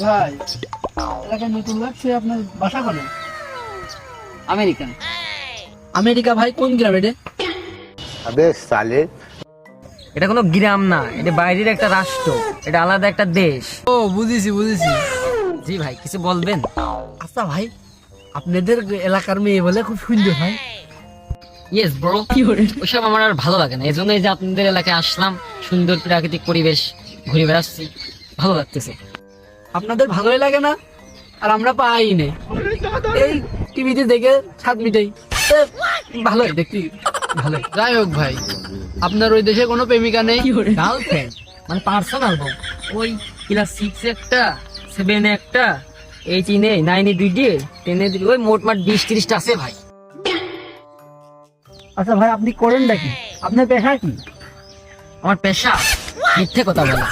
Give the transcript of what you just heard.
ভাই এলাকায় নতুন লাগছে, আপনার বাসা কোনে? আমেরিকা। আমেরিকা ভাই কোন গ্রাম এটা? अबे साले এটা কোনো গ্রাম না, এটা বাইরের একটা রাষ্ট্র, এটা আলাদা একটা দেশ। ও বুঝেছি। জি ভাই, কিছু বলবেন? আচ্ছা ভাই, আপনাদের এলাকার মেয়ে বলে খুব সুন্দর হয়। Yes bro. ওইসব আমার আর ভালো লাগে না, এই জন্যই যে আপনাদের এলাকায় আসলাম, সুন্দর প্রাকৃতিক পরিবেশ, ঘুরে বেড়াচ্ছি, ভালো লাগতেছে। আপনাদের ভালোই লাগে না, আর আমরা পাই না, এই টিভিতে দেখে সাত মিটাই ভালোই দেখতে ভালোই। যাই হোক ভাই, আপনার ওই দেশে কোনো প্রেমিকা নেই? গার্লফ্রেন্ড মানে পার্সোনাল বউ, ওই ক্লাস 6 একটা, 7 একটা, 8 9 2 10 ওই মোটমাট 20-30টা আছে ভাই। আচ্ছা ভাই, আপনি করেন নাকি? আপনার পেশা কি? আমার পেশা মিথ্যে কথা বলা।